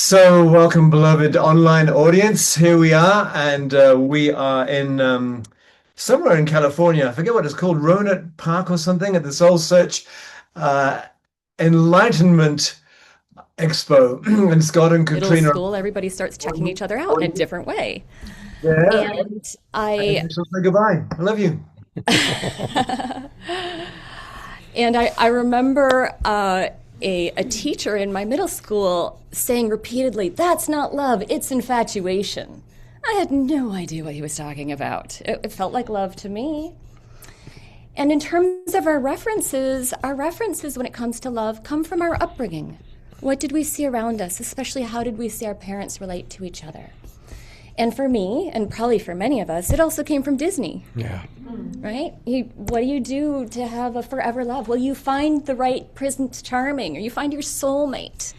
So, welcome, beloved online audience. Here we are, and we are in somewhere in California. I forget what it's called, Rohnert Park or something, at the Soul Search uh, Enlightenment Expo. And Scott and Middle Katrina. school, everybody starts checking each other out in a different way. Yeah, And and I I shall say goodbye. I love you. and I remember a teacher in my middle school saying repeatedly, "That's not love, it's infatuation." I had no idea what he was talking about. It felt like love to me. And in terms of our references when it comes to love come from our upbringing. What did we see around us, especially how did we see our parents relate to each other? And for me, and probably for many of us, it also came from Disney, Yeah. right? What do you do to have a forever love? Well, you find the right Prince Charming, or you find your soulmate.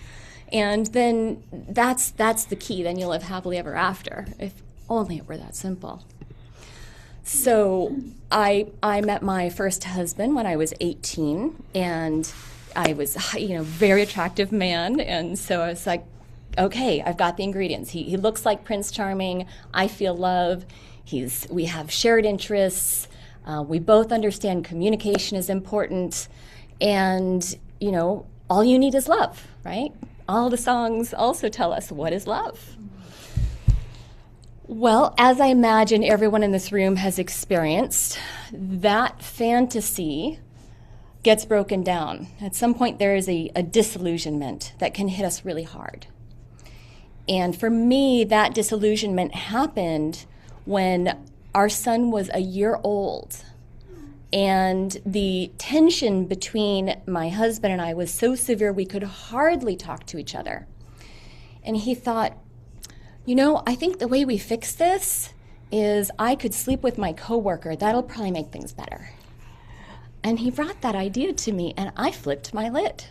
And then that's the key. Then you'll live happily ever after, if only it were that simple. So I met my first husband when I was 18, and I was, very attractive man. And so I was like, okay, I've got the ingredients. He looks like Prince Charming. I feel love. We have shared interests. We both understand communication is important. And, all you need is love, right? All the songs also tell us what is love. Well, as I imagine everyone in this room has experienced, that fantasy gets broken down. At some point, there is a disillusionment that can hit us really hard. And for me, that disillusionment happened when our son was a year old. And the tension between my husband and I was so severe we could hardly talk to each other. And he thought, I think the way we fix this is I could sleep with my coworker. That'll probably make things better. And he brought that idea to me, and I flipped my lid.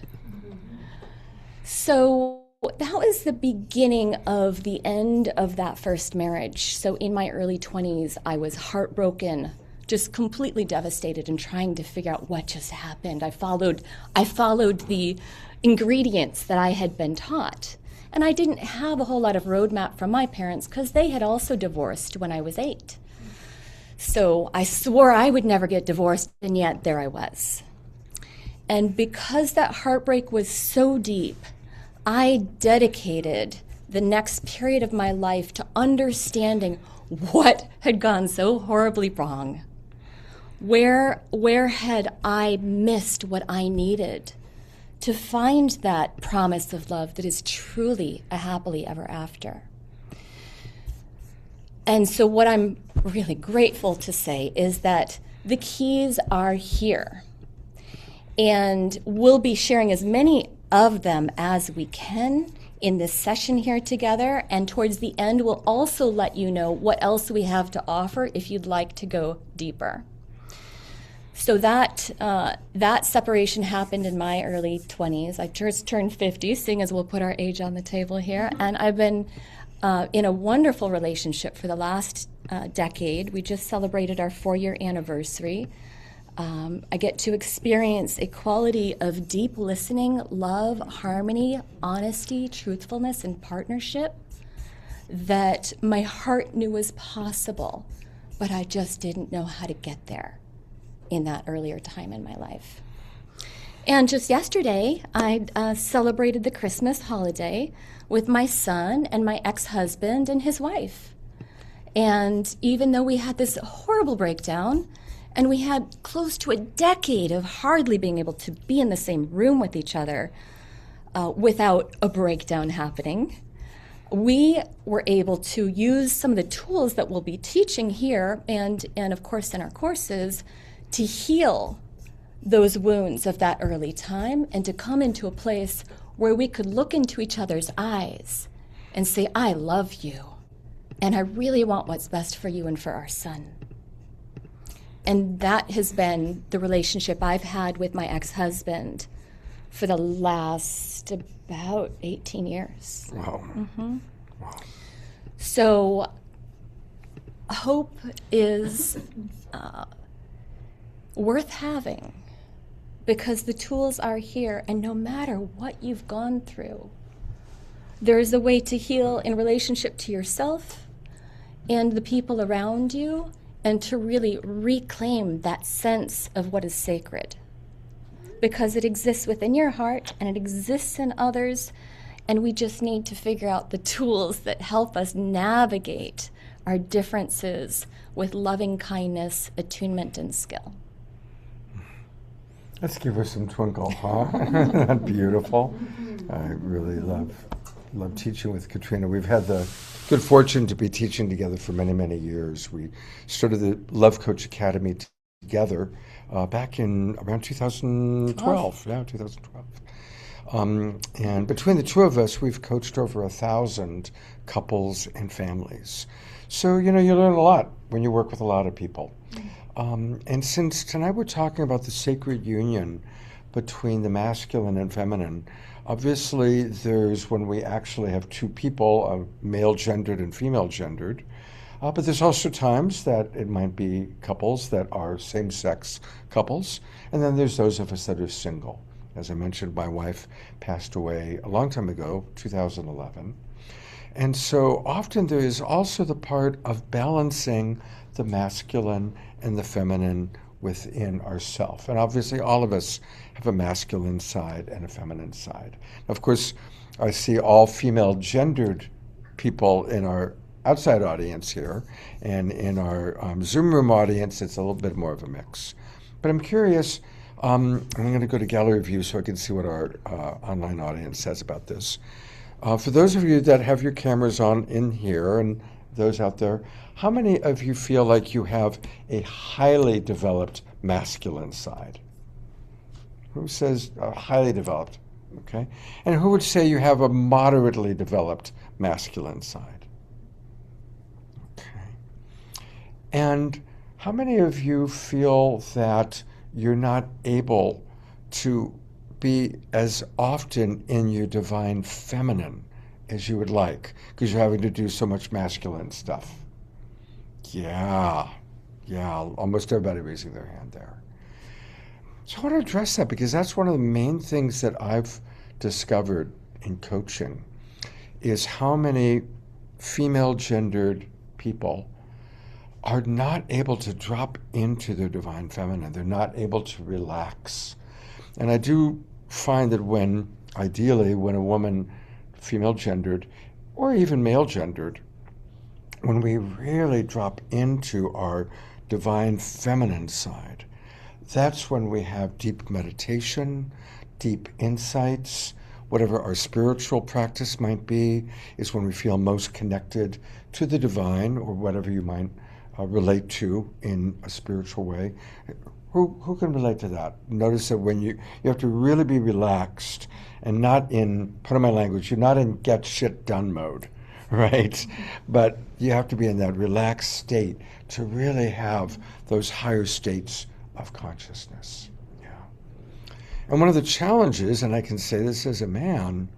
So that was the beginning of the end of that first marriage. So in my early 20s, I was heartbroken, just completely devastated and trying to figure out what just happened. I followed the ingredients that I had been taught. And I didn't have a whole lot of roadmap from my parents because they had also divorced when I was 8. So I swore I would never get divorced, and yet there I was. And because that heartbreak was so deep, I dedicated the next period of my life to understanding what had gone so horribly wrong. Where had I missed what I needed to find that promise of love that is truly a happily ever after? And so what I'm really grateful to say is that the keys are here. And we'll be sharing as many of them as we can in this session here together. And towards the end, we'll also let you know what else we have to offer if you'd like to go deeper. So that separation happened in my early 20s. I just turned 50, seeing as we'll put our age on the table here. And I've been in a wonderful relationship for the last decade. We just celebrated our 4-year anniversary. I get to experience a quality of deep listening, love, harmony, honesty, truthfulness, and partnership that my heart knew was possible, but I just didn't know how to get there in that earlier time in my life. And just yesterday, I celebrated the Christmas holiday with my son and my ex-husband and his wife. And even though we had this horrible breakdown, and we had close to a decade of hardly being able to be in the same room with each other without a breakdown happening, we were able to use some of the tools that we'll be teaching here and of course in our courses to heal those wounds of that early time and to come into a place where we could look into each other's eyes and say, I love you, and I really want what's best for you and for our son. And that has been the relationship I've had with my ex-husband for the last about 18 years. Wow. Mm-hmm. Wow. So hope is worth having because the tools are here, and no matter what you've gone through, There's a way to heal in relationship to yourself and the people around you, and to really reclaim that sense of what is sacred. Because it exists within your heart and it exists in others, and we just need to figure out the tools that help us navigate our differences with loving kindness, attunement, and skill. Let's give her some twinkle, huh? Beautiful. I really love teaching with Katrina. We've had the good fortune to be teaching together for many, many years. We started the Love Coach Academy together back in around 2012. Yeah, 2012. And between the two of us, we've coached over 1,000 couples and families. So, you learn a lot when you work with a lot of people. And since tonight we're talking about the sacred union between the masculine and feminine, obviously there's when we actually have two people, male-gendered and female-gendered, but there's also times that it might be couples that are same-sex couples, and then there's those of us that are single. As I mentioned, my wife passed away a long time ago, 2011. And so often there is also the part of balancing the masculine and the feminine within ourselves. And obviously all of us have a masculine side and a feminine side. Of course, I see all female gendered people in our outside audience here, and in our Zoom room audience, it's a little bit more of a mix. But I'm curious, I'm going to go to gallery view so I can see what our online audience says about this. For those of you that have your cameras on in here and those out there, how many of you feel like you have a highly developed masculine side? Who says highly developed? Okay. And who would say you have a moderately developed masculine side? Okay. And how many of you feel that you're not able to be as often in your divine feminine as you would like because you're having to do so much masculine stuff? Yeah, almost everybody raising their hand there. So I want to address that because that's one of the main things that I've discovered in coaching is how many female-gendered people are not able to drop into their divine feminine. They're not able to relax. And I do find that ideally when a woman, female-gendered, or even male-gendered, when we really drop into our divine feminine side, that's when we have deep meditation, deep insights, whatever our spiritual practice might be, is when we feel most connected to the divine or whatever you might relate to in a spiritual way. Who can relate to that? Notice that when you have to really be relaxed and not in, pardon my language, you're not in get shit done mode, right? But you have to be in that relaxed state to really have those higher states of consciousness. Yeah. And one of the challenges, and I can say this as a man,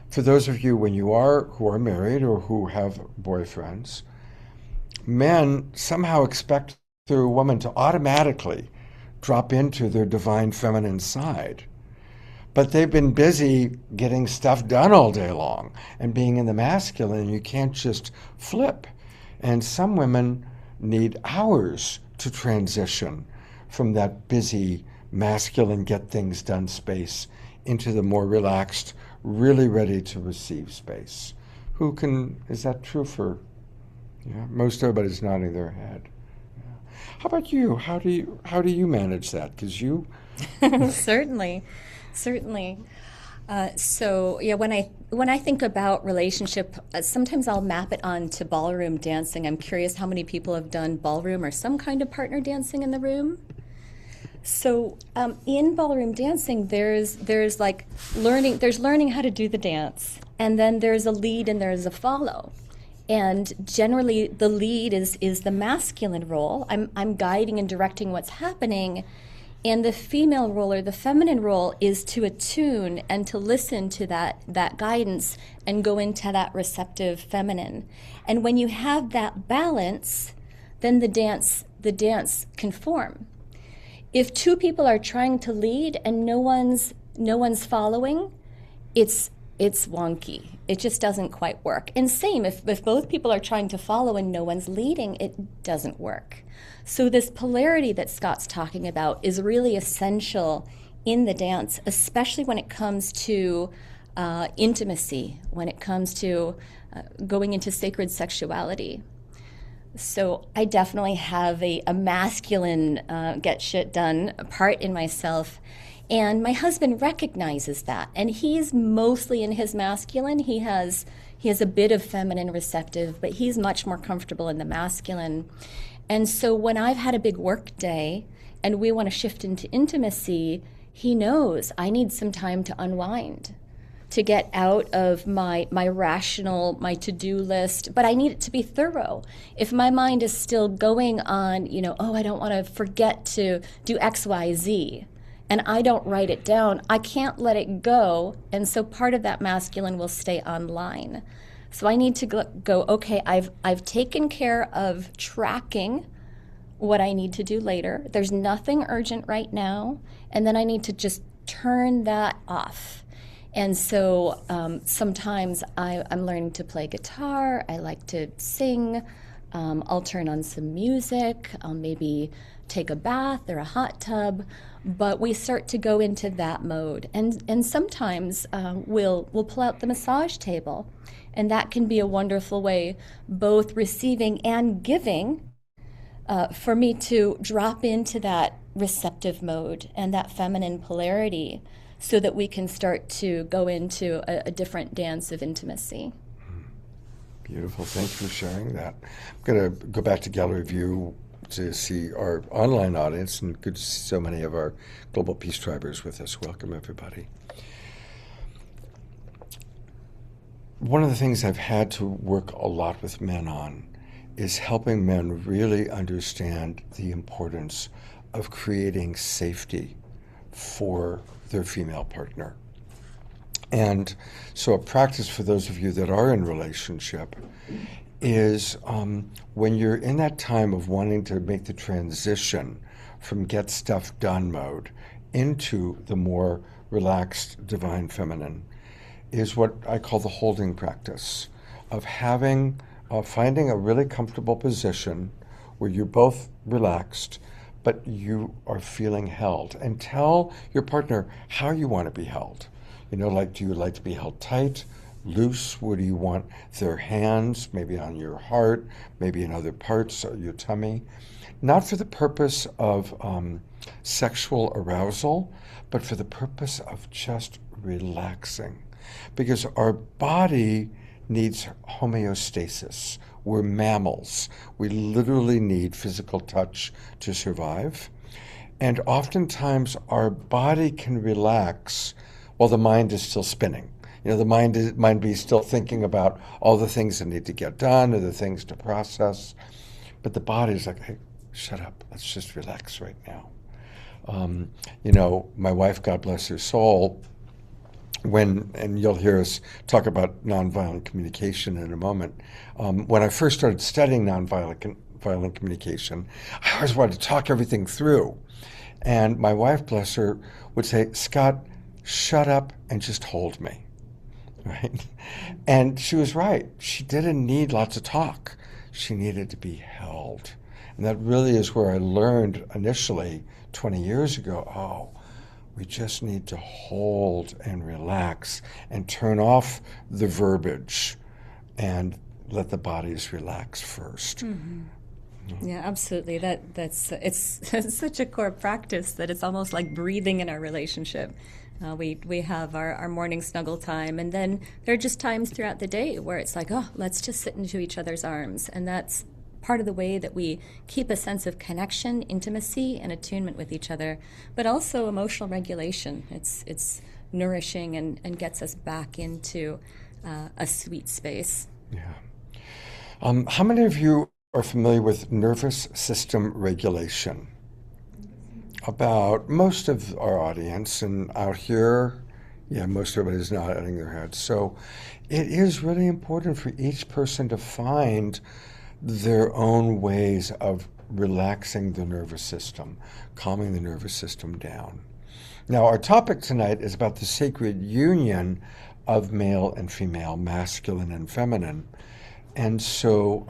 for those of you who are married or who have boyfriends, men somehow expect their woman to automatically drop into their divine feminine side. But they've been busy getting stuff done all day long and being in the masculine, you can't just flip. And some women need hours to transition from that busy masculine get things done space into the more relaxed, really ready to receive space. Is that true for, most everybody's nodding their head. Yeah. How about you? How do you manage that? Because you... Certainly. When I think about relationship, sometimes I'll map it onto ballroom dancing. I'm curious how many people have done ballroom or some kind of partner dancing in the room. So in ballroom dancing, there's like learning how to do the dance, and then there's a lead and there's a follow. And generally, the lead is the masculine role. I'm guiding and directing what's happening. And the female role or the feminine role is to attune and to listen to that guidance and go into that receptive feminine. And when you have that balance, then the dance can form. If two people are trying to lead and no one's following, it's it's wonky. It just doesn't quite work. And same, if both people are trying to follow and no one's leading, it doesn't work. So this polarity that Scott's talking about is really essential in the dance, especially when it comes to intimacy, when it comes to going into sacred sexuality. So I definitely have a masculine get shit done part in myself. And my husband recognizes that. And he's mostly in his masculine. He has a bit of feminine receptive, but he's much more comfortable in the masculine. And so when I've had a big work day and we want to shift into intimacy, he knows I need some time to unwind, to get out of my rational, my to-do list, but I need it to be thorough. If my mind is still going on, I don't want to forget to do X, Y, Z, and I don't write it down, I can't let it go, and so part of that masculine will stay online. So I need to go, okay, I've taken care of tracking what I need to do later. There's nothing urgent right now, and then I need to just turn that off. And so sometimes I'm learning to play guitar. I like to sing. I'll turn on some music. I'll maybe take a bath or a hot tub. But we start to go into that mode. And sometimes we'll pull out the massage table. And that can be a wonderful way, both receiving and giving, for me to drop into that receptive mode and that feminine polarity, so that we can start to go into a different dance of intimacy. Beautiful. Thanks for sharing that. I'm going to go back to gallery view to see our online audience, and good to see so many of our Global Peace Tribers with us. Welcome, everybody. One of the things I've had to work a lot with men on is helping men really understand the importance of creating safety for their female partner. And so a practice for those of you that are in relationship is when you're in that time of wanting to make the transition from get stuff done mode into the more relaxed divine feminine, is what I call the holding practice of finding a really comfortable position where you're both relaxed, but you are feeling held. And tell your partner how you want to be held. Do you like to be held tight, loose? Where do you want their hands? Maybe on your heart, maybe in other parts of your tummy. Not for the purpose of sexual arousal, but for the purpose of just relaxing. Because our body needs homeostasis. We're mammals. We literally need physical touch to survive. And oftentimes our body can relax while the mind is still spinning. The mind might be still thinking about all the things that need to get done or the things to process. But the body's like, hey, shut up. Let's just relax right now. My wife, God bless her soul, and you'll hear us talk about nonviolent communication in a moment. When I first started studying nonviolent communication, I always wanted to talk everything through. And my wife, bless her, would say, Scott, shut up and just hold me. Right? And she was right. She didn't need lots of talk. She needed to be held. And that really is where I learned initially 20 years ago, we just need to hold and relax and turn off the verbiage and let the bodies relax first. Mm-hmm. Yeah, absolutely. It's such a core practice that it's almost like breathing in our relationship. We have our morning snuggle time, and then there are just times throughout the day where it's like, let's just sit into each other's arms, and that's part of the way that we keep a sense of connection, intimacy, and attunement with each other, but also emotional regulation. It's nourishing and gets us back into a sweet space. Yeah. How many of you are familiar with nervous system regulation? About most of our audience, and out here, most everybody's nodding their heads. So it is really important for each person to find their own ways of relaxing the nervous system, calming the nervous system down. Now, our topic tonight is about the sacred union of male and female, masculine and feminine. And so,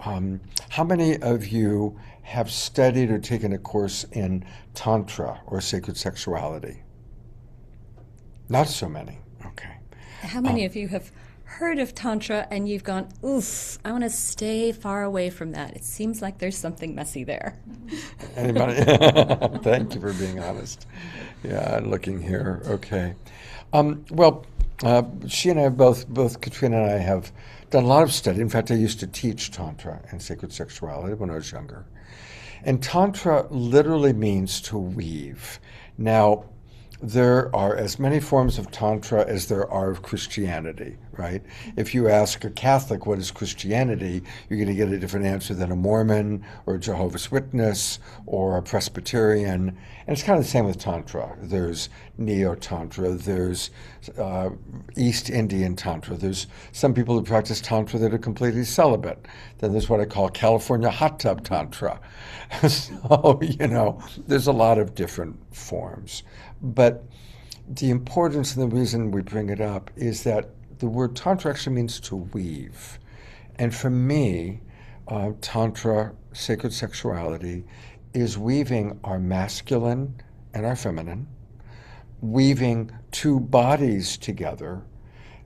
how many of you have studied or taken a course in Tantra or sacred sexuality? Not so many. Okay. How many of you have heard of Tantra and you've gone, oof, I want to stay far away from that? It seems like there's something messy there. Anybody? Thank you for being honest. Yeah, looking here. Okay. She and I both Katrina and I have done a lot of study. In fact, I used to teach Tantra and sacred sexuality when I was younger. And Tantra literally means to weave. Now, there are as many forms of Tantra as there are of Christianity, right? If you ask a Catholic what is Christianity, you're going to get a different answer than a Mormon or a Jehovah's Witness or a Presbyterian. And it's kind of the same with Tantra. There's Neo-Tantra, there's East Indian Tantra. There's some people who practice Tantra that are completely celibate. Then there's what I call California hot tub Tantra. So, there's a lot of different forms. But the importance and the reason we bring it up is that the word Tantra actually means to weave. And for me, Tantra, sacred sexuality, is weaving our masculine and our feminine, weaving two bodies together,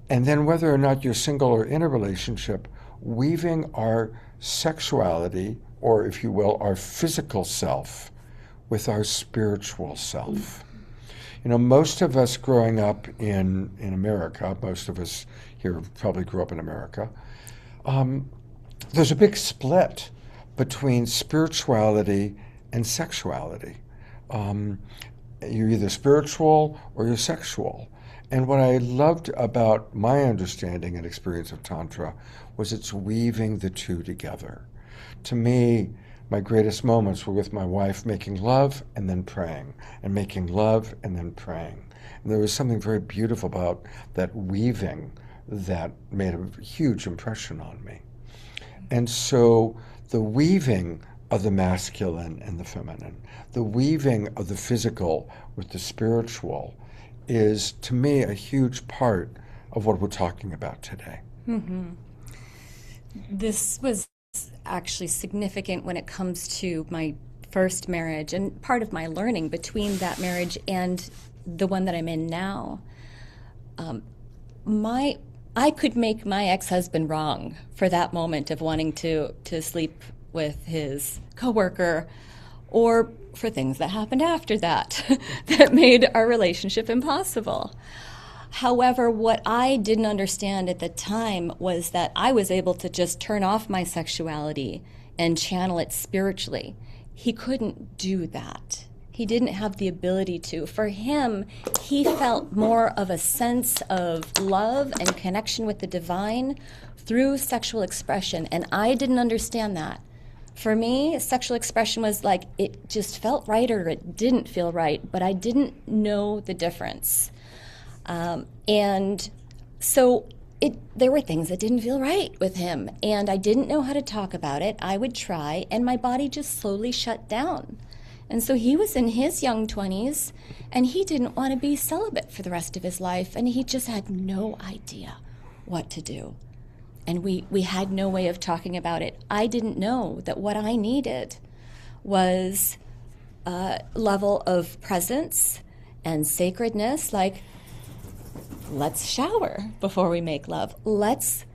and then whether or not you're single or in a relationship, weaving our sexuality, or if you will, our physical self, with our spiritual self. Most of us growing up in America, most of us here probably grew up in America, there's a big split between spirituality and sexuality. You're either spiritual or you're sexual. And what I loved about my understanding and experience of Tantra was it's weaving the two together. To me, my greatest moments were with my wife making love and then praying, and making love and then praying. And there was something very beautiful about that weaving that made a huge impression on me. And so the weaving of the masculine and the feminine, the weaving of the physical with the spiritual is, to me, a huge part of what we're talking about today. Mm-hmm. This was actually significant when it comes to my first marriage and part of my learning between that marriage and the one that I'm in now. I could make my ex-husband wrong for that moment of wanting to sleep with his coworker, or for things that happened after that that made our relationship impossible. However, what I didn't understand at the time was that I was able to just turn off my sexuality and channel it spiritually. He couldn't do that. He didn't have the ability to. For him, he felt more of a sense of love and connection with the divine through sexual expression, and I didn't understand that. For me, sexual expression was like it just felt right or it didn't feel right, but I didn't know the difference. And so there were things that didn't feel right with him, and I didn't know how to talk about it. I would try, and my body just slowly shut down. And so he was in his young 20s, and he didn't want to be celibate for the rest of his life, and he just had no idea what to do. And we had no way of talking about it. I didn't know that what I needed was a level of presence and sacredness, like, let's shower before we make love. Let's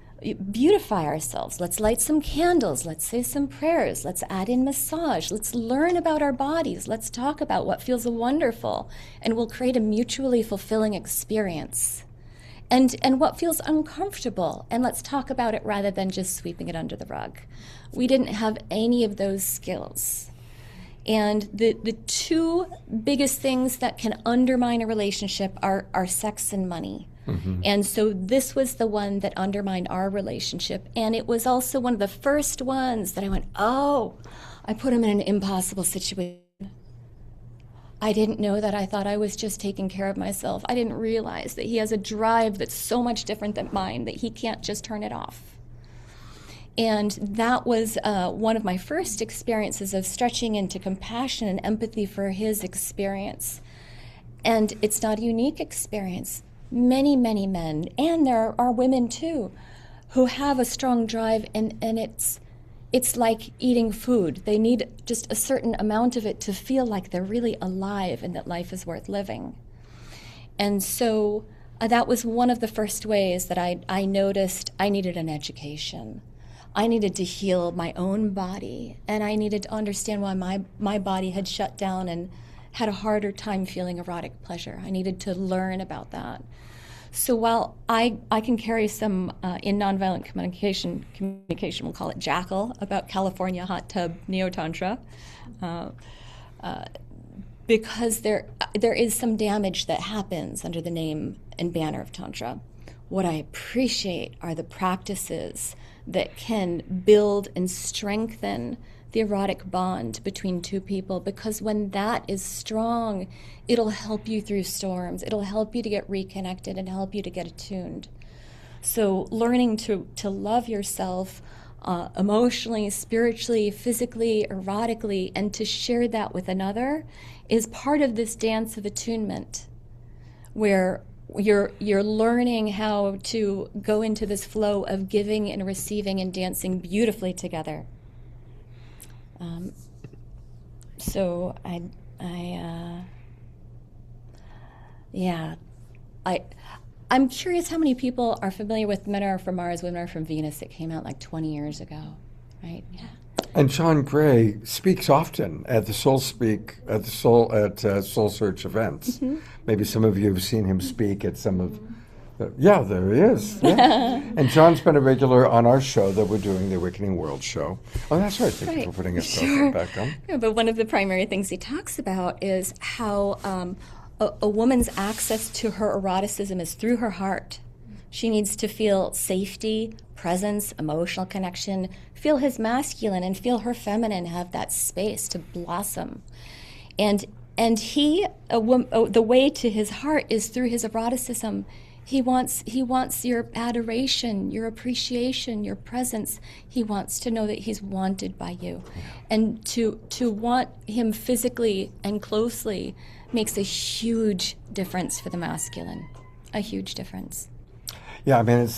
beautify ourselves. Let's light some candles. Let's say some prayers. Let's add in massage. Let's learn about our bodies. Let's talk about what feels wonderful, and we'll create a mutually fulfilling experience. And what feels uncomfortable, and let's talk about it rather than just sweeping it under the rug. We didn't have any of those skills. And the two biggest things that can undermine a relationship are sex and money. Mm-hmm. And so this was the one that undermined our relationship. And it was also one of the first ones that I went, oh, I put him in an impossible situation. I didn't know that. I thought I was just taking care of myself. I didn't realize that he has a drive that's so much different than mine that he can't just turn it off. And that was one of my first experiences of stretching into compassion and empathy for his experience. And it's not a unique experience. many, many men, and there are women too, who have a strong drive, and it's like eating food. They need just a certain amount of it to feel like they're really alive and that life is worth living. And so that was one of the first ways that I noticed I needed an education. I needed to heal my own body, and I needed to understand why my body had shut down and had a harder time feeling erotic pleasure. I needed to learn about that. So while I can carry some in nonviolent communication, we'll call it jackal, about California hot tub neo-tantra, because there is some damage that happens under the name and banner of Tantra. What I appreciate are the practices that can build and strengthen the erotic bond between two people, because when that is strong, it'll help you through storms. It'll help you to get reconnected and help you to get attuned. So learning to love yourself emotionally, spiritually, physically, erotically, and to share that with another is part of this dance of attunement, where you're learning how to go into this flow of giving and receiving and dancing beautifully together. So I'm curious how many people are familiar with Men Are From Mars, Women Are From Venus. It came out like 20 years ago, right? Yeah. And John Gray speaks often at the Soul Search events. Mm-hmm. Maybe some of you have seen him speak at some of. Yeah, there he is. Yeah. And John's been a regular on our show that we're doing, the Awakening World show. Oh, that's right. Thank you for putting us back on. Yeah, but one of the primary things he talks about is how a woman's access to her eroticism is through her heart. She needs to feel safety, presence, emotional connection, feel his masculine, and feel her feminine, have that space to blossom. And the way to his heart is through his eroticism. He wants your adoration, your appreciation, your presence. He wants to know that he's wanted by you. And to want him physically and closely makes a huge difference for the masculine, a huge difference. Yeah, I mean,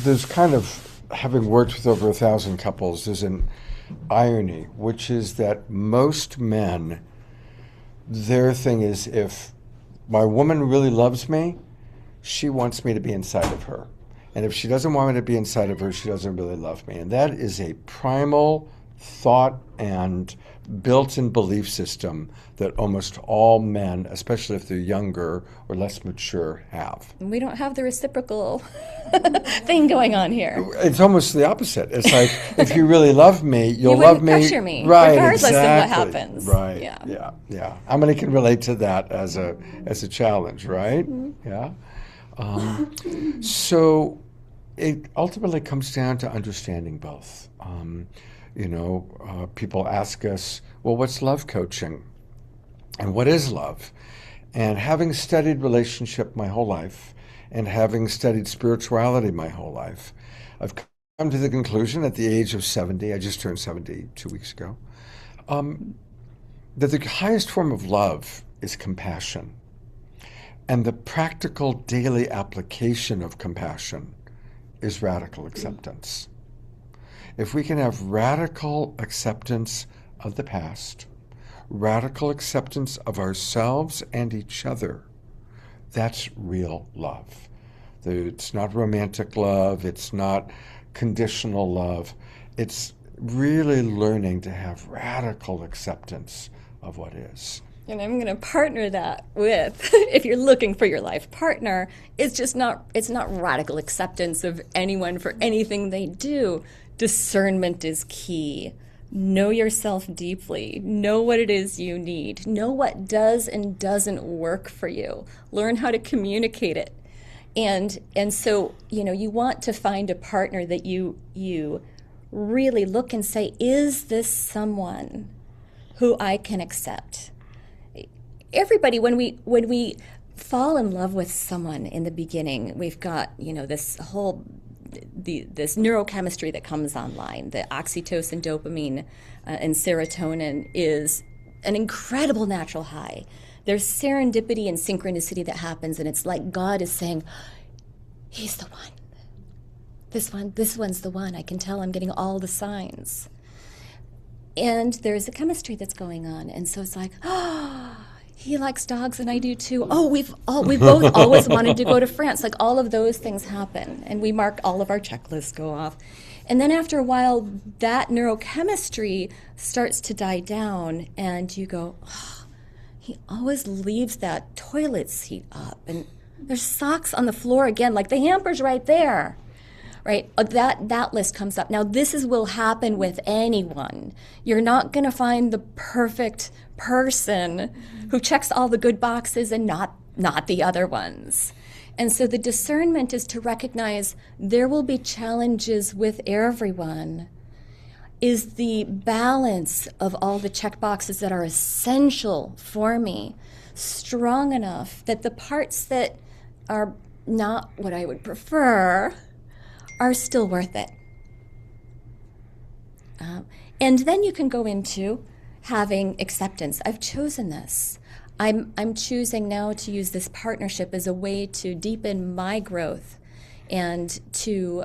there's kind of, having worked with over 1,000 couples, there's an irony, which is that most men, their thing is, if my woman really loves me, she wants me to be inside of her. And if she doesn't want me to be inside of her, she doesn't really love me. And that is a primal thought and built-in belief system that almost all men, especially if they're younger or less mature, have. We don't have the reciprocal thing going on here. It's almost the opposite. It's like, if you really love me, you'll love me. You wouldn't pressure me, right, regardless exactly. of what happens. Right, yeah. How many can relate to that as a challenge, right? Mm-hmm. Yeah. So it ultimately comes down to understanding both. People ask us, well, what's love coaching? And what is love? And having studied relationship my whole life and having studied spirituality my whole life, I've come to the conclusion at the age of 70, I just turned 70 2 weeks ago, that the highest form of love is compassion. And the practical daily application of compassion is radical acceptance. If we can have radical acceptance of the past, radical acceptance of ourselves and each other, that's real love. It's not romantic love, it's not conditional love. It's really learning to have radical acceptance of what is. And I'm going to partner that with, if you're looking for your life partner, it's not radical acceptance of anyone for anything they do. Discernment is key. Know yourself deeply. Know what it is you need. Know what does and doesn't work for you. Learn how to communicate it. And so, you want to find a partner that you really look and say, is this someone who I can accept? Everybody, when we fall in love with someone in the beginning, we've got, this whole this neurochemistry that comes online. The oxytocin, dopamine, and serotonin is an incredible natural high. There's serendipity and synchronicity that happens, and it's like God is saying, he's the one. This one's the one. I can tell I'm getting all the signs. And there's a chemistry that's going on. And so it's like, oh, he likes dogs and I do too. Oh, we both always wanted to go to France. Like all of those things happen. And we mark all of our checklists go off. And then after a while, that neurochemistry starts to die down and you go, oh, he always leaves that toilet seat up. And there's socks on the floor again, like the hamper's right there. Right, that list comes up. Now, will happen with anyone. You're not going to find the perfect person who checks all the good boxes and not the other ones. And so the discernment is to recognize there will be challenges with everyone. Is the balance of all the check boxes that are essential for me strong enough that the parts that are not what I would prefer are still worth it? And then you can go into having acceptance. I've chosen this. I'm choosing now to use this partnership as a way to deepen my growth and to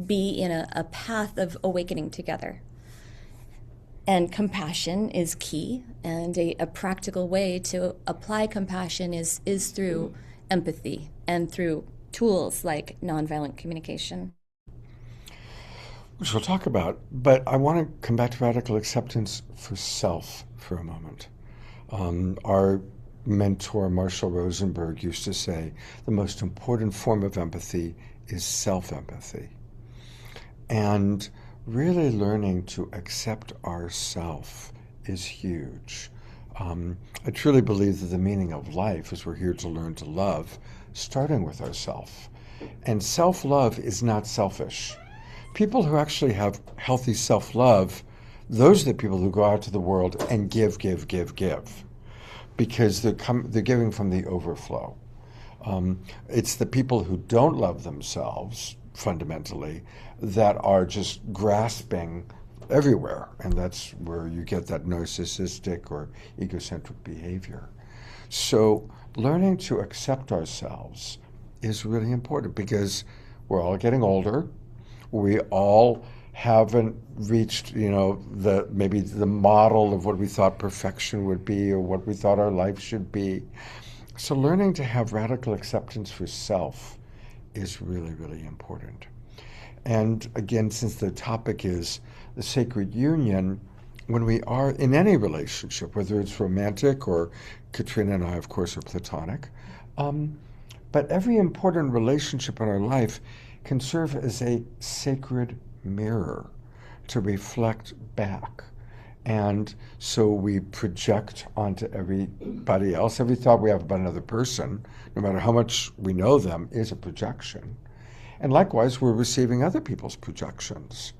be in a path of awakening together. And compassion is key, and a practical way to apply compassion is through empathy and through tools like nonviolent communication. Which we'll talk about, but I want to come back to radical acceptance for self for a moment. Our mentor, Marshall Rosenberg, used to say the most important form of empathy is self-empathy. And really learning to accept ourself is huge. I truly believe that the meaning of life is we're here to learn to love, starting with ourself. And self-love is not selfish. People who actually have healthy self-love, those are the people who go out to the world and give, because they're giving from the overflow. It's the people who don't love themselves, fundamentally, that are just grasping everywhere, and that's where you get that narcissistic or egocentric behavior. So learning to accept ourselves is really important because we're all getting older. We all haven't reached, maybe the model of what we thought perfection would be or what we thought our life should be. So learning to have radical acceptance for self is really, really important. And again, since the topic is the sacred union, when we are in any relationship, whether it's romantic or Katrina and I, of course, are platonic, but every important relationship in our life can serve as a sacred mirror to reflect back. And so we project onto everybody else. Every thought we have about another person, no matter how much we know them, is a projection. And likewise, we're receiving other people's projections.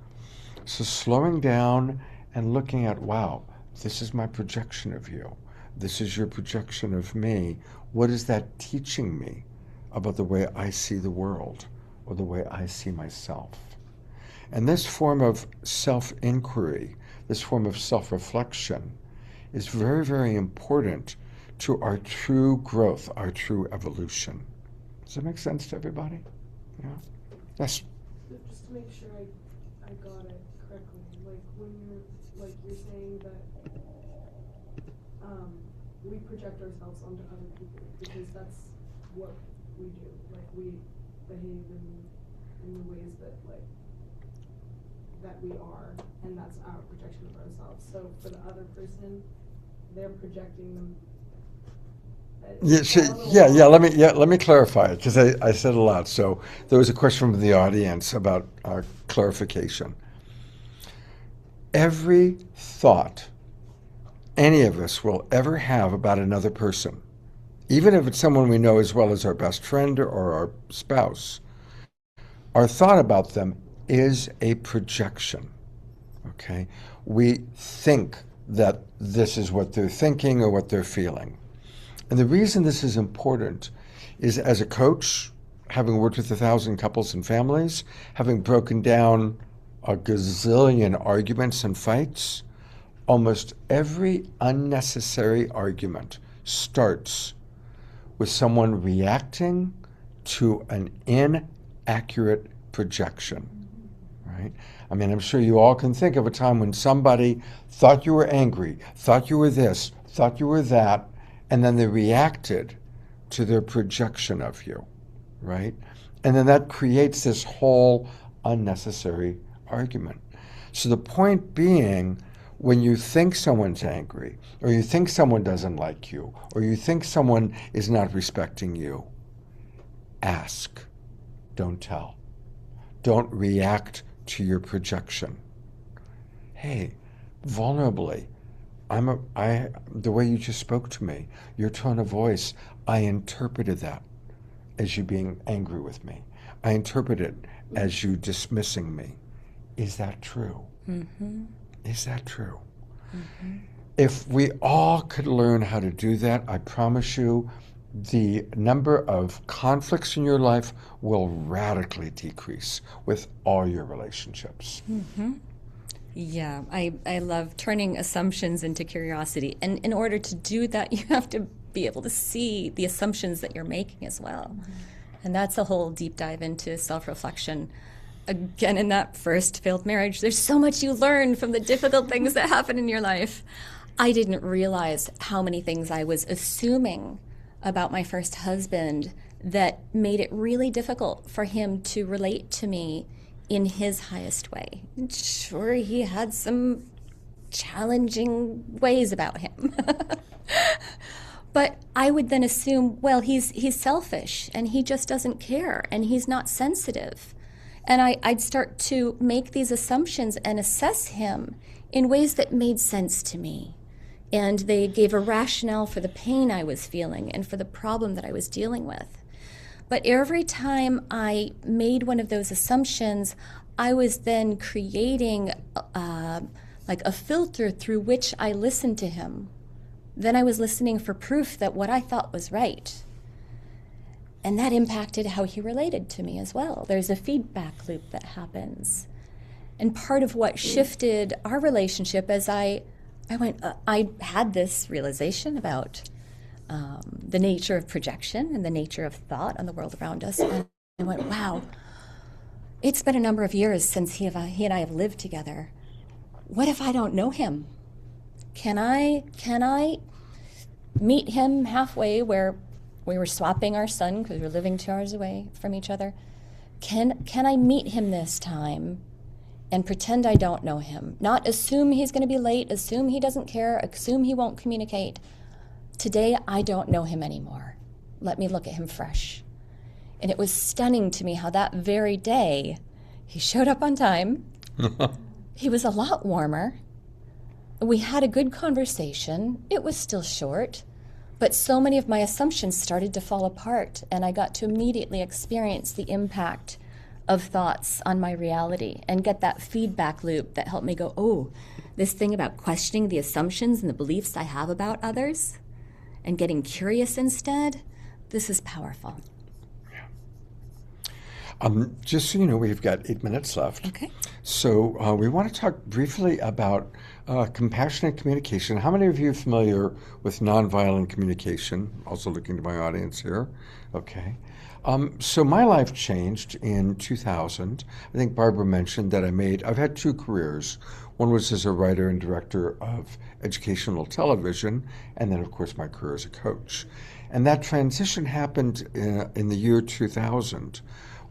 So slowing down and looking at, wow, this is my projection of you. This is your projection of me. What is that teaching me about the way I see the world or the way I see myself? And this form of self-inquiry, this form of self-reflection is very, very important to our true growth, our true evolution. Does that make sense to everybody? Yeah. Yes? Just to make sure I got it correctly, like when you're saying that we project ourselves onto other people because that's what we do. Like we behave in the ways that we are, and that's our projection of ourselves. So for the other person, they're projecting them. Let me clarify it because I said a lot. So there was a question from the audience about clarification. Every thought any of us will ever have about another person, even if it's someone we know as well as our best friend or our spouse, our thought about them is a projection, okay? We think that this is what they're thinking or what they're feeling. And the reason this is important is, as a coach, having worked with 1,000 couples and families, having broken down a gazillion arguments and fights, almost every unnecessary argument starts with someone reacting to an inaccurate projection, right? I mean, I'm sure you all can think of a time when somebody thought you were angry, thought you were this, thought you were that, and then they reacted to their projection of you, right? And then that creates this whole unnecessary argument. So the point being, when you think someone's angry, or you think someone doesn't like you, or you think someone is not respecting you, ask, don't tell. Don't react to your projection. Hey, vulnerably, the way you just spoke to me, your tone of voice, I interpreted that as you being angry with me. I interpreted it as you dismissing me. Is that true? Mm-hmm. Is that true? Mm-hmm. If we all could learn how to do that, I promise you, the number of conflicts in your life will radically decrease with all your relationships. Mm-hmm. Yeah, I love turning assumptions into curiosity. And in order to do that, you have to be able to see the assumptions that you're making as well. Mm-hmm. And that's a whole deep dive into self-reflection. Again, in that first failed marriage, there's so much you learn from the difficult things that happen in your life. I didn't realize how many things I was assuming about my first husband that made it really difficult for him to relate to me in his highest way. Sure, he had some challenging ways about him. But I would then assume, well, he's selfish and he just doesn't care and he's not sensitive. And I'd start to make these assumptions and assess him in ways that made sense to me. And they gave a rationale for the pain I was feeling and for the problem that I was dealing with. But every time I made one of those assumptions, I was then creating like a filter through which I listened to him. Then I was listening for proof that what I thought was right. And that impacted how he related to me as well. There's a feedback loop that happens. And part of what shifted our relationship as I had this realization about the nature of projection and the nature of thought on the world around us. And I went, wow, it's been a number of years since he and I have lived together. What if I don't know him? Can I meet him halfway where we were swapping our son because we were living 2 hours away from each other? Can I meet him this time and pretend I don't know him? Not assume he's going to be late, assume he doesn't care, assume he won't communicate. Today, I don't know him anymore. Let me look at him fresh. And it was stunning to me how that very day, he showed up on time. He was a lot warmer. We had a good conversation. It was still short, but so many of my assumptions started to fall apart, and I got to immediately experience the impact of thoughts on my reality and get that feedback loop that helped me go, oh, this thing about questioning the assumptions and the beliefs I have about others and getting curious instead, this is powerful. Just so you know, we've got 8 minutes left. Okay. So we want to talk briefly about compassionate communication. How many of you are familiar with nonviolent communication? Also looking to my audience here. Okay. So my life changed in 2000. I think Barbara mentioned that I've had 2 careers. One was as a writer and director of educational television, and then, of course, my career as a coach. And that transition happened in the year 2000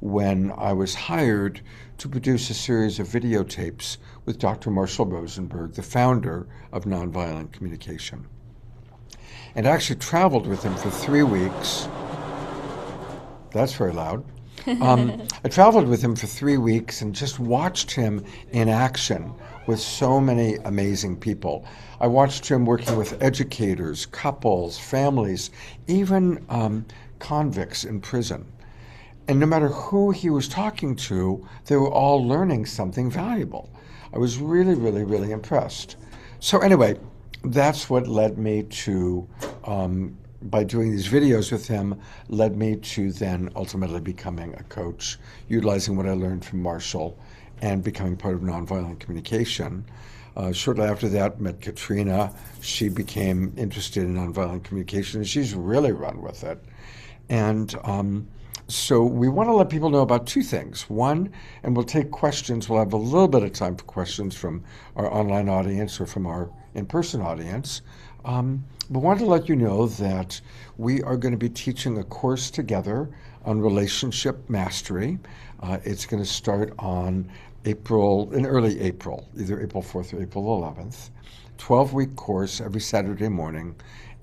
when I was hired to produce a series of videotapes with Dr. Marshall Rosenberg, the founder of Nonviolent Communication. And I actually traveled with him for 3 weeks. That's very loud. I traveled with him for 3 weeks and just watched him in action with so many amazing people. I watched him working with educators, couples, families, even convicts in prison. And no matter who he was talking to, they were all learning something valuable. I was really, really, really impressed. So anyway, that's what led me to, by doing these videos with him, led me to then ultimately becoming a coach, utilizing what I learned from Marshall and becoming part of nonviolent communication. Shortly after that, met Katrina. She became interested in nonviolent communication, and she's really run with it. And so we want to let people know about two things. One, and we'll take questions. We'll have a little bit of time for questions from our online audience or from our in-person audience. We want to let you know that we are going to be teaching a course together on relationship mastery. It's going to start in early April, either April 4th or April 11th. 12-week course every Saturday morning,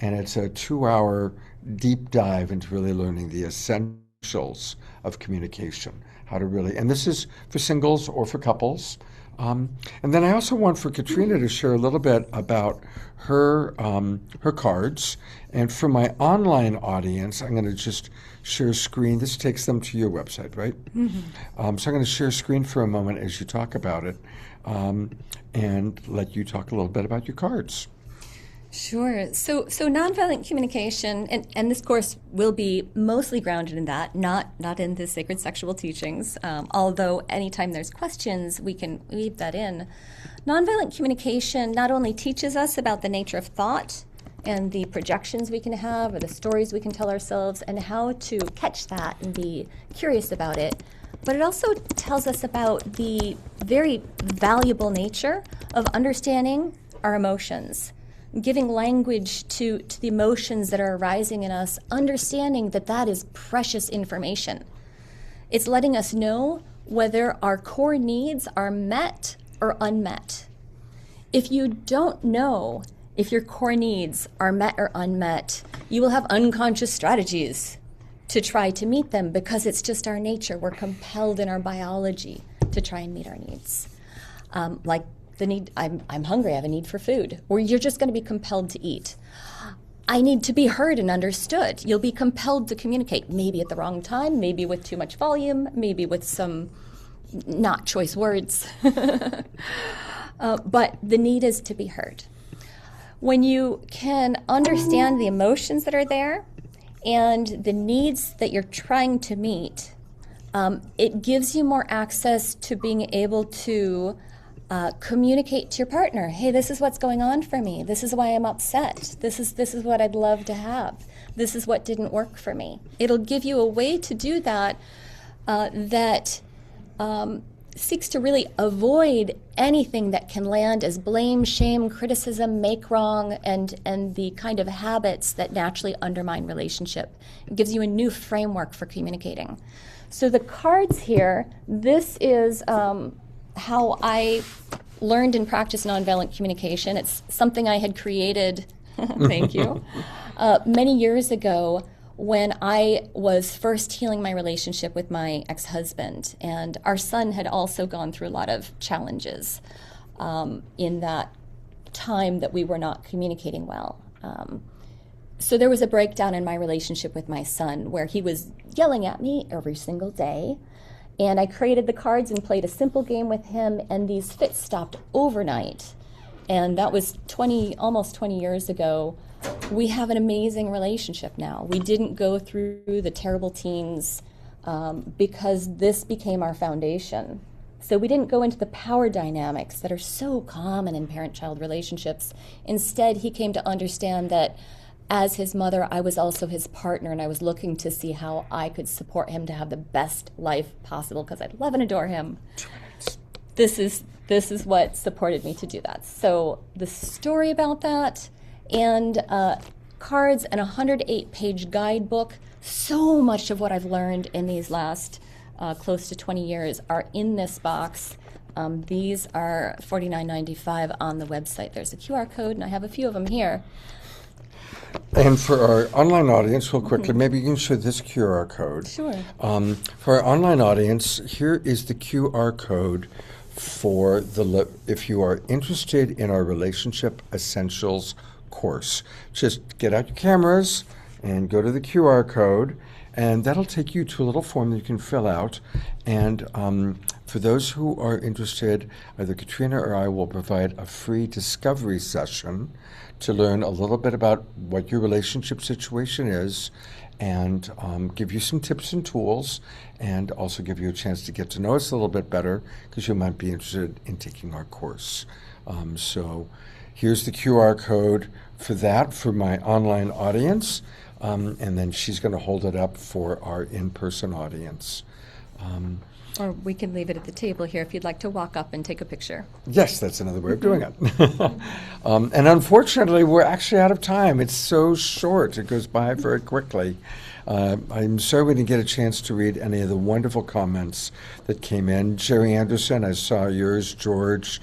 and it's a 2-hour deep dive into really learning the essentials of communication, how to really, and this is for singles or for couples. And then I also want for Katrina to share a little bit about her cards. And for my online audience, I'm going to just share a screen. This takes them to your website, right? Mm-hmm. So I'm going to share a screen for a moment as you talk about it, and let you talk a little bit about your cards. Sure. So nonviolent communication, and this course will be mostly grounded in that, not in the sacred sexual teachings, although anytime there's questions, we can weave that in. Nonviolent communication not only teaches us about the nature of thought and the projections we can have or the stories we can tell ourselves and how to catch that and be curious about it, but it also tells us about the very valuable nature of understanding our emotions, giving language to the emotions that are arising in us, understanding that that is precious information. It's letting us know whether our core needs are met or unmet. If you don't know if your core needs are met or unmet, you will have unconscious strategies to try to meet them because it's just our nature. We're compelled in our biology to try and meet our needs. Like the need, I'm hungry, I have a need for food, or you're just going to be compelled to eat. I need to be heard and understood. You'll be compelled to communicate, maybe at the wrong time, maybe with too much volume, maybe with some not choice words. But the need is to be heard. When you can understand the emotions that are there and the needs that you're trying to meet, it gives you more access to being able to communicate to your partner. Hey, this is what's going on for me. This is why I'm upset. This is what I'd love to have. This is what didn't work for me. It'll give you a way to do that that seeks to really avoid anything that can land as blame, shame, criticism, make wrong, and the kind of habits that naturally undermine relationship. It gives you a new framework for communicating. So the cards here, this is how I learned and practiced nonviolent communication. It's something I had created, thank you, many years ago when I was first healing my relationship with my ex-husband. And our son had also gone through a lot of challenges in that time that we were not communicating well. So there was a breakdown in my relationship with my son where he was yelling at me every single day. And I created the cards and played a simple game with him, and these fits stopped overnight. And that was almost 20 years ago. We have an amazing relationship now. We didn't go through the terrible teens because this became our foundation. So we didn't go into the power dynamics that are so common in parent-child relationships. Instead, he came to understand that as his mother, I was also his partner, and I was looking to see how I could support him to have the best life possible because I love and adore him. This is what supported me to do that. So the story about that and cards and a 108-page guidebook, so much of what I've learned in these last close to 20 years are in this box. These are $49.95 on the website. There's a QR code, and I have a few of them here. And for our online audience, real quickly, maybe you can show this QR code. Sure. For our online audience, here is the QR code for if you are interested in our Relationship Essentials course. Just get out your cameras and go to the QR code, and that'll take you to a little form that you can fill out. And for those who are interested, either Katrina or I will provide a free discovery session to learn a little bit about what your relationship situation is and give you some tips and tools, and also give you a chance to get to know us a little bit better because you might be interested in taking our course. So here's the QR code for that for my online audience, and then she's going to hold it up for our in-person audience. Or we can leave it at the table here if you'd like to walk up and take a picture. Yes, that's another way of doing it. And unfortunately, we're actually out of time. It's so short. It goes by very quickly. I'm sorry we didn't get a chance to read any of the wonderful comments that came in. Jerry Anderson, I saw yours. George,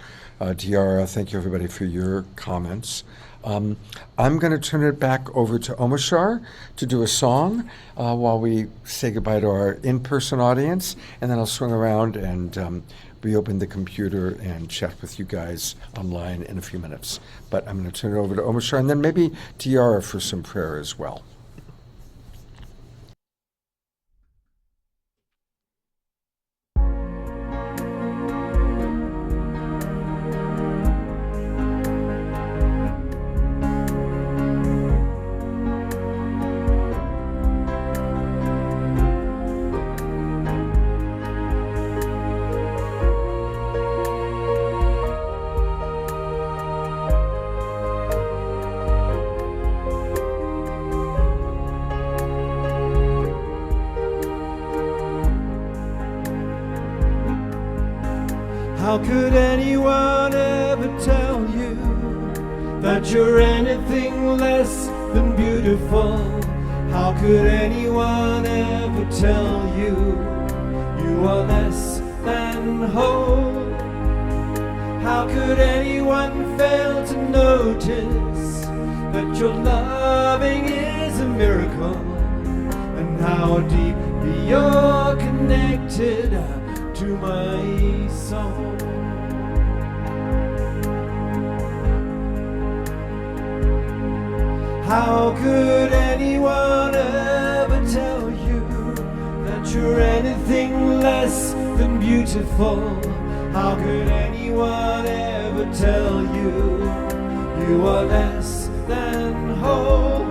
Tiara, thank you everybody for your comments. I'm going to turn it back over to Omashar to do a song while we say goodbye to our in-person audience, and then I'll swing around and reopen the computer and chat with you guys online in a few minutes. But I'm going to turn it over to Omashar, and then maybe Tiara for some prayer as well. How could anyone ever tell you that you're anything less than beautiful? How could anyone ever tell you you are less than whole? How could anyone fail to notice that your loving is a miracle, and how deeply you're connected to my soul? How could anyone ever tell you that you're anything less than beautiful? How could anyone ever tell you you are less than whole?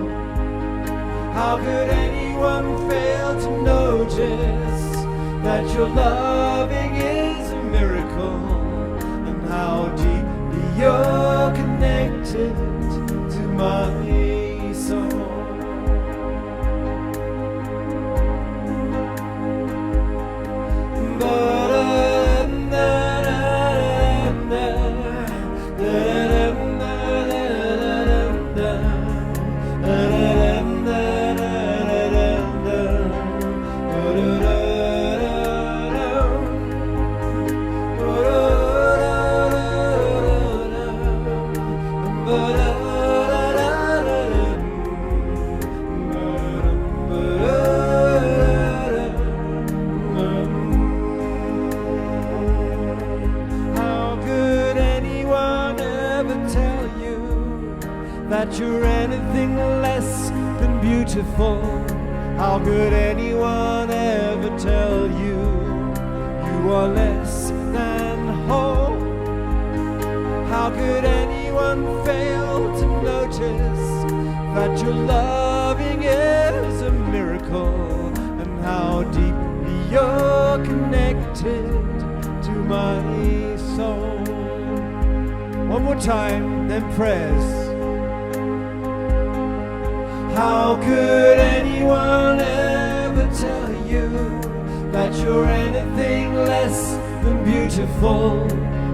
How could anyone fail to notice that your loving is a miracle, and how deeply you're connected to my soul? That you're anything less than beautiful? How could anyone ever tell you you are less than whole? How could anyone fail to notice that your loving is a miracle, and how deeply you're connected to my soul? One more time, then prayers. How could anyone ever tell you that you're anything less than beautiful?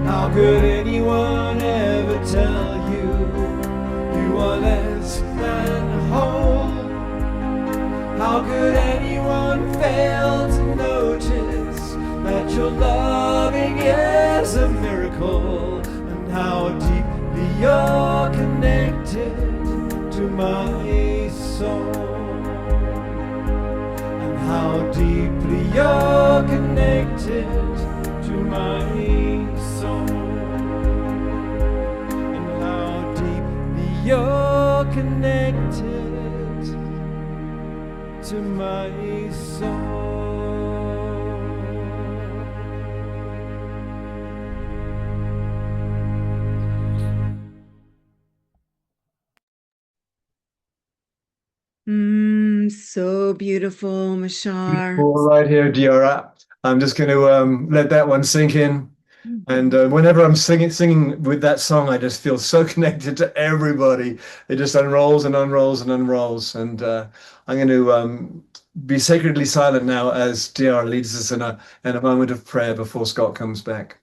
How could anyone ever tell you you are less than whole? How could anyone fail to notice that your loving is a miracle, and how deeply you're connected to my soul, and how deeply you're connected to my soul, and how deeply you're connected to my soul. So beautiful, Mashar. All right here, Diora. I'm just going to let that one sink in. And whenever I'm singing with that song, I just feel so connected to everybody. It just unrolls and unrolls and unrolls. And I'm going to be sacredly silent now as DR leads us in a moment of prayer before Scott comes back.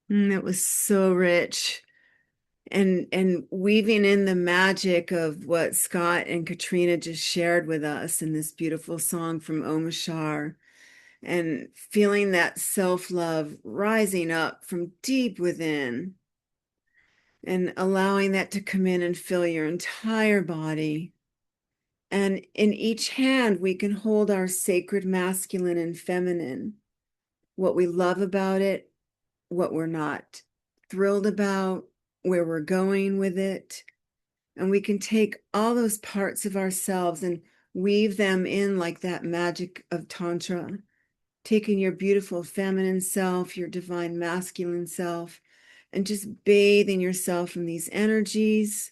It was so rich. And weaving in the magic of what Scott and Katrina just shared with us in this beautiful song from Omashar, and feeling that self-love rising up from deep within and allowing that to come in and fill your entire body. And in each hand, we can hold our sacred masculine and feminine, what we love about it, what we're not thrilled about, where we're going with it. And we can take all those parts of ourselves and weave them in like that magic of Tantra, taking your beautiful feminine self, your divine masculine self, and just bathing yourself in these energies,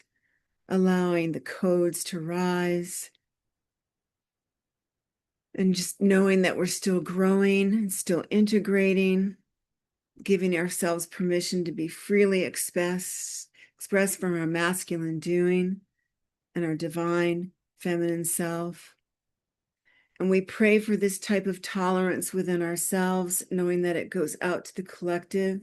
allowing the codes to rise, and just knowing that we're still growing and still integrating, giving ourselves permission to be freely expressed from our masculine doing and our divine feminine self. And we pray for this type of tolerance within ourselves, knowing that it goes out to the collective,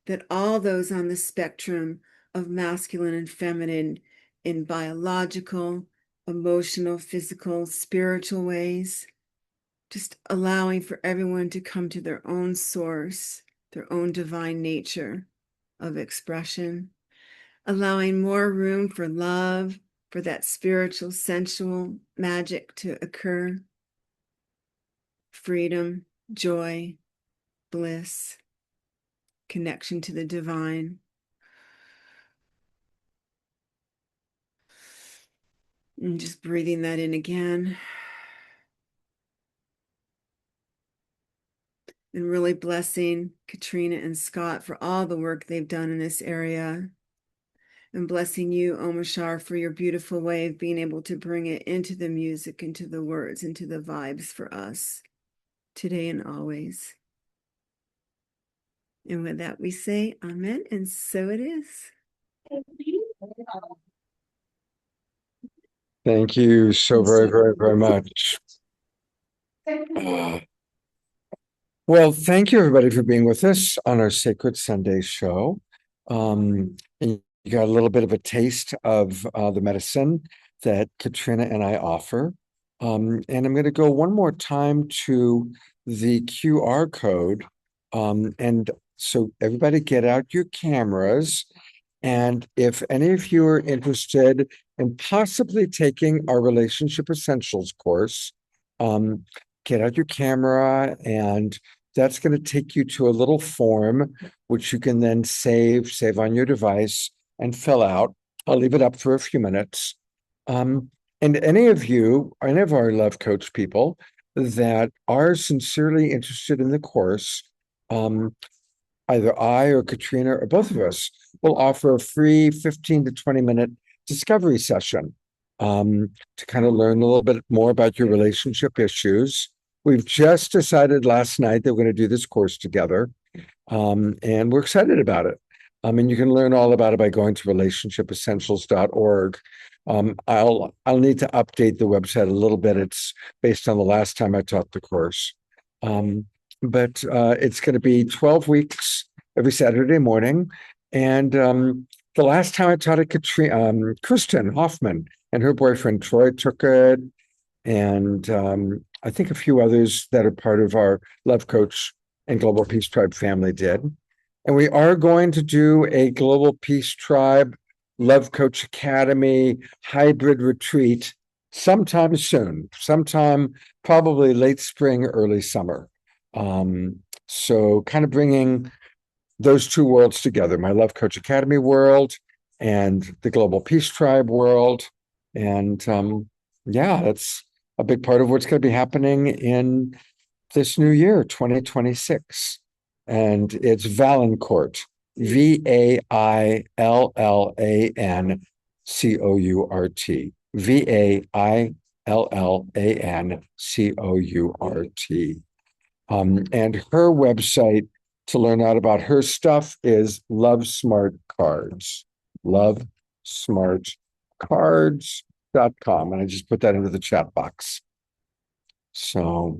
that all those on the spectrum of masculine and feminine in biological, emotional, physical, spiritual ways, just allowing for everyone to come to their own source, their own divine nature of expression, allowing more room for love, for that spiritual, sensual magic to occur, freedom, joy, bliss, connection to the divine. And just breathing that in again. And really blessing Katrina and Scott for all the work they've done in this area. And blessing you, Omashar, for your beautiful way of being able to bring it into the music, into the words, into the vibes for us today and always. And with that, we say amen, and so it is. Thank you so very, very, very much. Well, thank you everybody for being with us on our Sacred Sunday show. And you got a little bit of a taste of the medicine that Katrina and I offer. And I'm going to go one more time to the QR code. And so everybody get out your cameras. And if any of you are interested in possibly taking our Relationship Essentials course, get out your camera, and that's going to take you to a little form, which you can then save on your device and fill out. I'll leave it up for a few minutes. And any of our Love Coach people that are sincerely interested in the course, either I or Katrina or both of us will offer a free 15 to 20 minute discovery session to kind of learn a little bit more about your relationship issues. We've just decided last night that we're going to do this course together, and we're excited about it. And you can learn all about it by going to relationshipessentials.org. I'll need to update the website a little bit. It's based on the last time I taught the course. But it's going to be 12 weeks every Saturday morning. And the last time I taught it, Kristen Hoffman and her boyfriend Troy took it. And I think a few others that are part of our Love Coach and Global Peace Tribe family did. And we are going to do a Global Peace Tribe Love Coach Academy hybrid retreat sometime soon, sometime probably late spring, early summer. So kind of bringing those two worlds together, my Love Coach Academy world and the Global Peace Tribe world. And yeah, that's a big part of what's going to be happening in this new year, 2026. And it's Vaillancourt, Vaillancourt, Vaillancourt. And her website to learn out about her stuff is Love Smart Cards. LoveSmartCards.com. And I just put that into the chat box. So,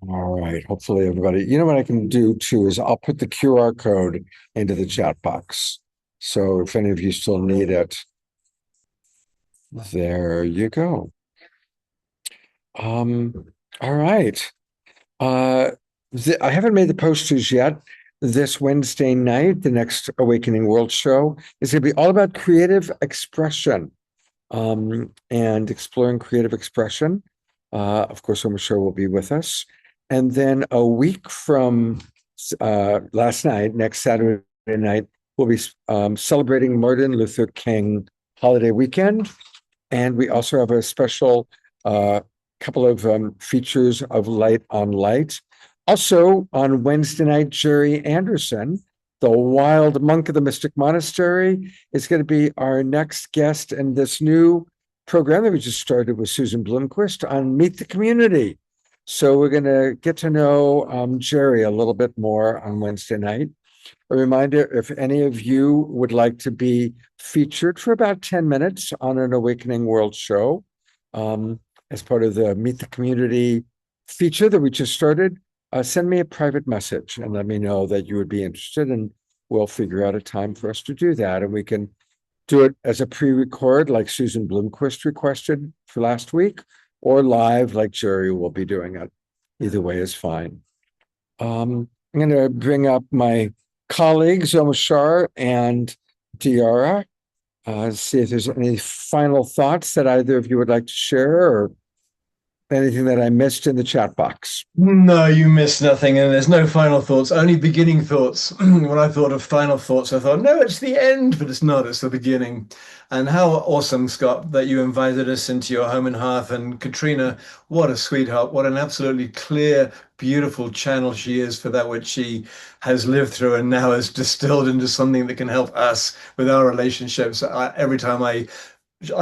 all right. Hopefully, everybody, you know what I can do too is I'll put the QR code into the chat box. So, if any of you still need it, there you go. All right. I haven't made the posters yet. This Wednesday night, the next Awakening World show is going to be all about creative expression and exploring creative expression. Of course, Omashar will be with us. And then a week from last night, next Saturday night, we'll be celebrating Martin Luther King holiday weekend. And we also have a special couple of features of Light on Light. Also on Wednesday night, Jerry Anderson, the wild monk of the Mystic Monastery, is going to be our next guest in this new program that we just started with Susan Blomquist on Meet the Community. So we're going to get to know Jerry a little bit more on Wednesday night. A reminder, if any of you would like to be featured for about 10 minutes on an Awakening World show as part of the Meet the Community feature that we just started, send me a private message and let me know that you would be interested, and we'll figure out a time for us to do that. And we can do it as a pre-record like Susan Blomquist requested for last week, or live like Jerry will be doing it. Either way is fine. I'm going to bring up my colleagues, Omashar and Diara, see if there's any final thoughts that either of you would like to share, or anything that I missed in the chat box. No, you missed nothing, and there's no final thoughts, only beginning thoughts. When I thought of final thoughts, I thought, no, it's the end, but it's not, it's the beginning. And how awesome, Scott, that you invited us into your home and hearth. And Katrina, what a sweetheart, what an absolutely clear, beautiful channel she is for that which she has lived through and now has distilled into something that can help us with our relationships. Every time I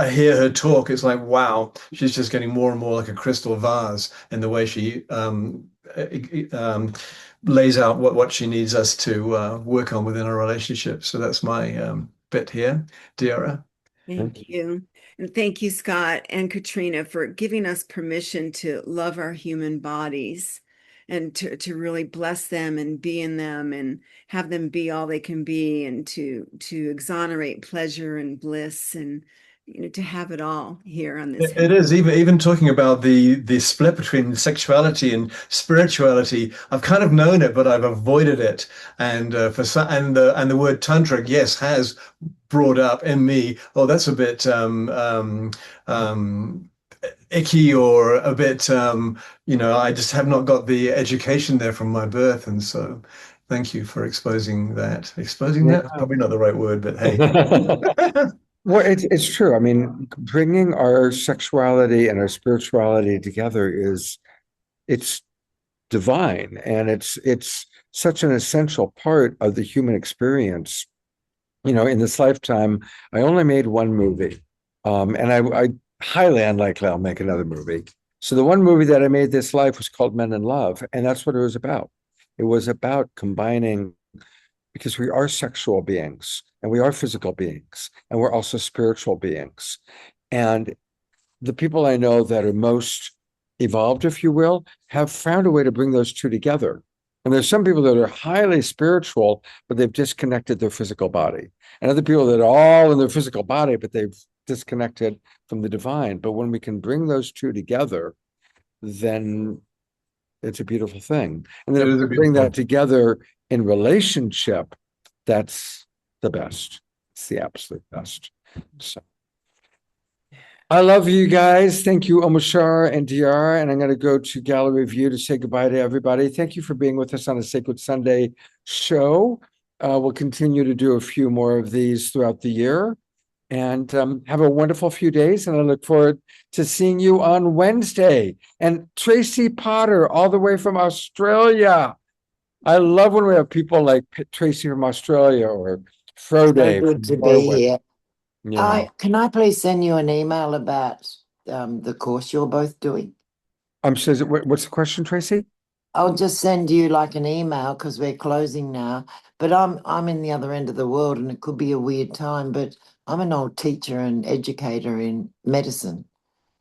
hear her talk, it's like, wow, she's just getting more and more like a crystal vase in the way she lays out what she needs us to work on within our relationship. So that's my bit here, Diara. Thank you. And thank you, Scott and Katrina, for giving us permission to love our human bodies and to really bless them and be in them and have them be all they can be, and to exonerate pleasure and bliss, and to have it all here on this. It is even talking about the split between sexuality and spirituality. I've kind of known it, but I've avoided it. And for some, and the word tantric, yes, has brought up in me. Oh, that's a bit icky, or a bit I just have not got the education there from my birth, and so thank you for exposing that. Exposing that? Probably not the right word, but hey. Well, it's true. I mean, bringing our sexuality and our spirituality together it's divine, and it's such an essential part of the human experience. In this lifetime, I only made one movie, and I highly unlikely I'll make another movie. So the one movie that I made this life was called Men in Love, and that's what it was about. It was about combining, because we are sexual beings and we are physical beings and we're also spiritual beings. And the people I know that are most evolved, if you will, have found a way to bring those two together. And there's some people that are highly spiritual, but they've disconnected their physical body. And other people that are all in their physical body, but they've disconnected from the divine. But when we can bring those two together, then it's a beautiful thing. And then if we bring that together in relationship, that's the best. It's the absolute best. So I love you guys. Thank you, Omashar and Diara. And I'm going to go to Gallery View to say goodbye to everybody. Thank you for being with us on a Sacred Sunday show. We'll continue to do a few more of these throughout the year. And have a wonderful few days. And I look forward to seeing you on Wednesday. And Tracy Potter, all the way from Australia. I love when we have people like Tracy from Australia, or Frode. So good to be here. Yeah. Can I please send you an email about the course you're both doing? I'm sorry, what's the question, Tracy? I'll just send you like an email because we're closing now. But I'm in the other end of the world and it could be a weird time, but I'm an old teacher and educator in medicine,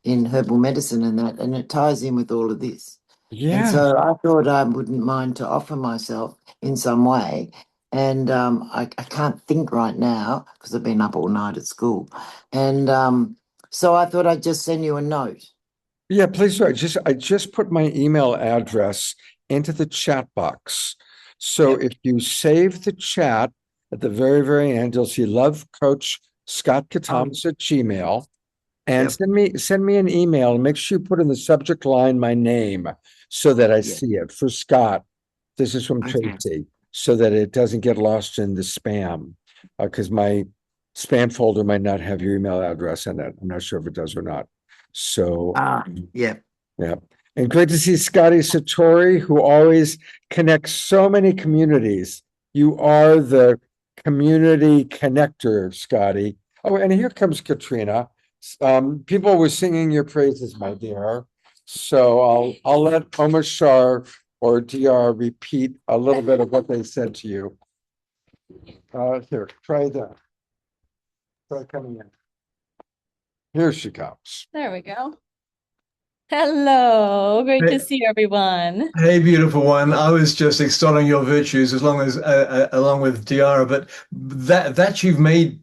in herbal medicine and that, and it ties in with all of this. And Yeah. so I thought I wouldn't mind to offer myself in some way. And I can't think right now because I've been up all night at school. And so I thought I'd just send you a note. Yeah, please do. I just put my email address into the chat box. So Yep. if you save the chat at the very, very end, you'll see Love Coach Scott Catamas at Gmail. And Yep. send me an email and make sure you put in the subject line my name so that I Yeah. see it. For Scott, this is from Okay. Tracy, so that it doesn't get lost in the spam. Because my spam folder might not have your email address in it. I'm not sure if it does or not. So Yeah. yeah. And great to see Scotty Satori, who always connects so many communities. You are the community connector, Scotty. Oh, and here comes Katrina. People were singing your praises, my dear. So I'll let Omashar or DR repeat a little bit of what they said to you. Here, try that. Try coming in. Here she comes. There we go. Hello, great Hey, to see everyone. hey, beautiful one. I was just extolling your virtues as long as along with Diara, but that you've made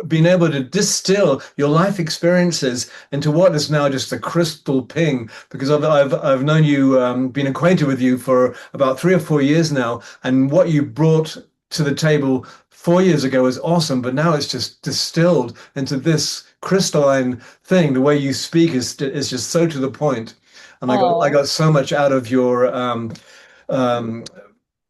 been able to distill your life experiences into what is now just a crystal ping. Because I've known you, been acquainted with you for about 3 or 4 years now, and what you brought to the table 4 years ago was awesome, but now it's just distilled into this crystalline thing. The way you speak is just so to the point, and I Oh, got so much out of your um,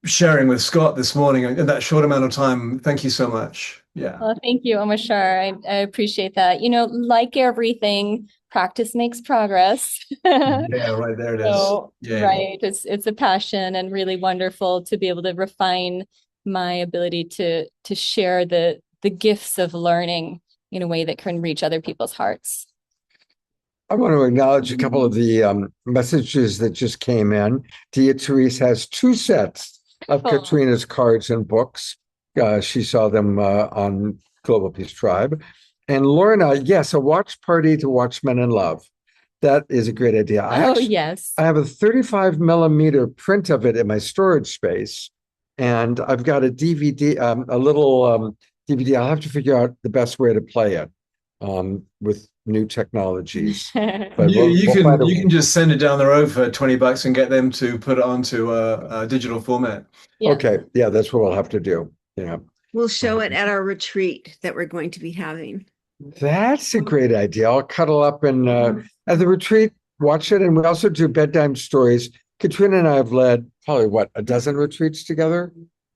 sharing with Scott this morning in that short amount of time. Thank you so much. Yeah. well, thank you, Omashar. I appreciate that. You know, like everything, practice makes progress. Yeah, right there it is. So, Yay. right, it's a passion and really wonderful to be able to refine my ability to share the gifts of learning in a way that can reach other people's hearts. I want to acknowledge a couple of the messages that just came in. Tia Therese has 2 sets of Oh, Katrina's cards and books. She saw them on Global Peace Tribe. And Lorna, yes, a watch party to watch Men in Love. That is a great idea. oh yes. I have a 35 millimeter print of it in my storage space, and I've got a DVD, a little DVD. I'll have to figure out the best way to play it with new technologies. But You you we'll find can a you can just send it down the road for $20 and get them to put it onto a digital format. Yeah. okay. Yeah, that's what we'll have to do. Yeah. We'll show it at our retreat that we're going to be having. That's a great idea. I'll cuddle up and at the retreat, watch it. And we also do bedtime stories. Katrina and I have led probably what, a dozen retreats together?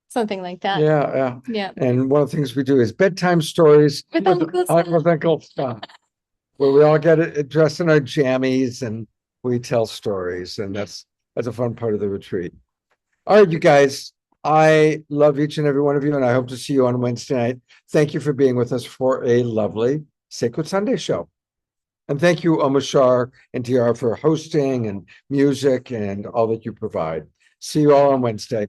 Something like that. Yeah, yeah. Yeah. And one of the things we do is bedtime stories With Uncle Sam. with Uncle Sam, where we all get it dressed in our jammies and we tell stories. And that's a fun part of the retreat. All right, you guys. I love each and every one of you, and I hope to see you on Wednesday night. Thank you for being with us for a lovely Sacred Sunday show. And thank you, Omashar and TR, for hosting and music and all that you provide. See you all on Wednesday.